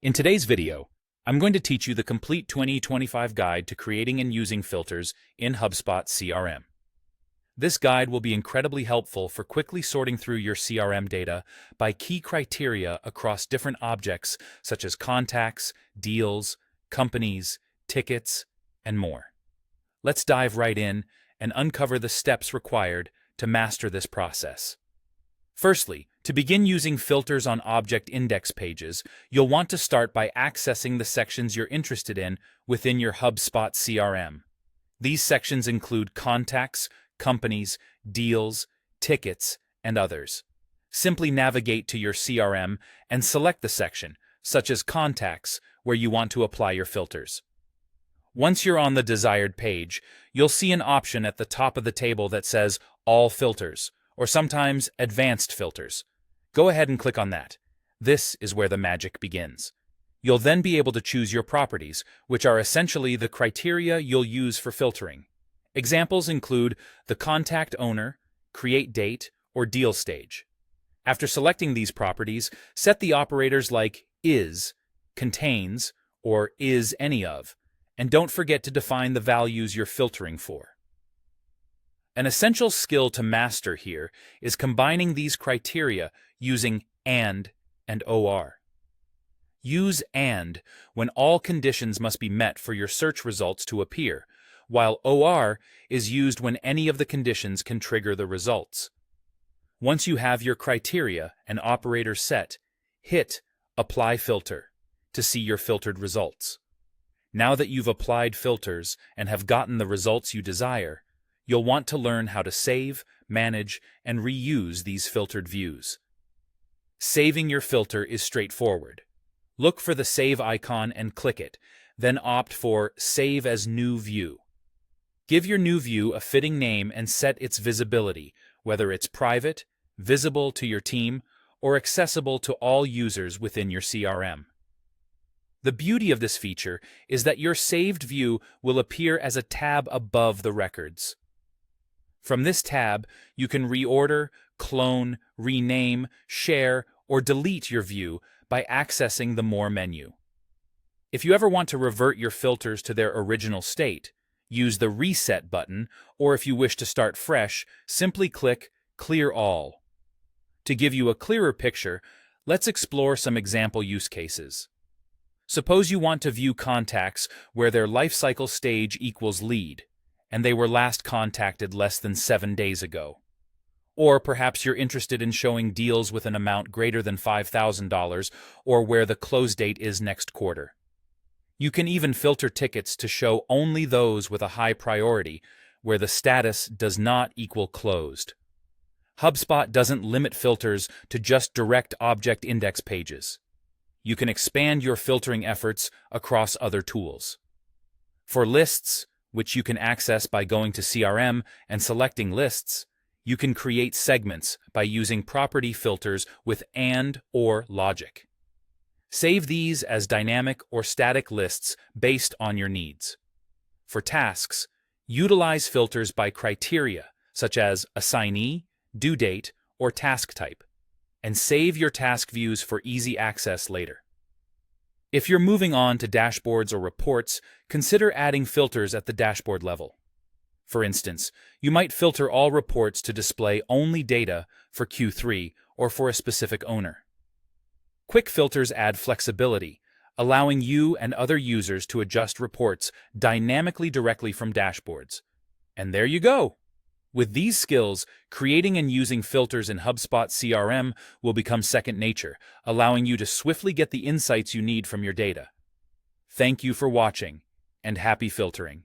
In today's video, I'm going to teach you the complete 2025 guide to creating and using filters in HubSpot CRM. This guide will be incredibly helpful for quickly sorting through your CRM data by key criteria across different objects such as contacts, deals, companies, tickets, and more. Let's dive right in and uncover the steps required to master this process. Firstly, to begin using filters on object index pages, you'll want to start by accessing the sections you're interested in within your HubSpot CRM. These sections include contacts, companies, deals, tickets, and others. Simply navigate to your CRM and select the section, such as contacts, where you want to apply your filters. Once you're on the desired page, you'll see an option at the top of the table that says All Filters, or sometimes Advanced Filters. Go ahead and click on that. This is where the magic begins. You'll then be able to choose your properties, which are essentially the criteria you'll use for filtering. Examples include the contact owner, create date, or deal stage. After selecting these properties, set the operators like is, contains, or is any of, and don't forget to define the values you're filtering for. An essential skill to master here is combining these criteria using and or. Use and when all conditions must be met for your search results to appear, while or is used when any of the conditions can trigger the results. Once you have your criteria and operator set, hit Apply Filter to see your filtered results. Now that you've applied filters and have gotten the results you desire, you'll want to learn how to save, manage, and reuse these filtered views. Saving your filter is straightforward. Look for the Save icon and click it, then opt for Save as New View. Give your new view a fitting name and set its visibility, whether it's private, visible to your team, or accessible to all users within your CRM. The beauty of this feature is that your saved view will appear as a tab above the records. From this tab, you can reorder, clone, rename, share, or delete your view by accessing the More menu. If you ever want to revert your filters to their original state, use the Reset button, or if you wish to start fresh, simply click Clear All. To give you a clearer picture, let's explore some example use cases. Suppose you want to view contacts where their lifecycle stage equals lead, and they were last contacted less than 7 days ago. Or perhaps you're interested in showing deals with an amount greater than $5,000 or where the close date is next quarter. You can even filter tickets to show only those with a high priority, where the status does not equal closed. HubSpot doesn't limit filters to just direct object index pages. You can expand your filtering efforts across other tools. For lists, which you can access by going to CRM and selecting lists, you can create segments by using property filters with and or logic. Save these as dynamic or static lists based on your needs. For tasks, utilize filters by criteria such as assignee, due date, or task type, and save your task views for easy access later. If you're moving on to dashboards or reports, consider adding filters at the dashboard level. For instance, you might filter all reports to display only data for Q3 or for a specific owner. Quick filters add flexibility, allowing you and other users to adjust reports dynamically directly from dashboards. And there you go! With these skills, creating and using filters in HubSpot CRM will become second nature, allowing you to swiftly get the insights you need from your data. Thank you for watching, and happy filtering.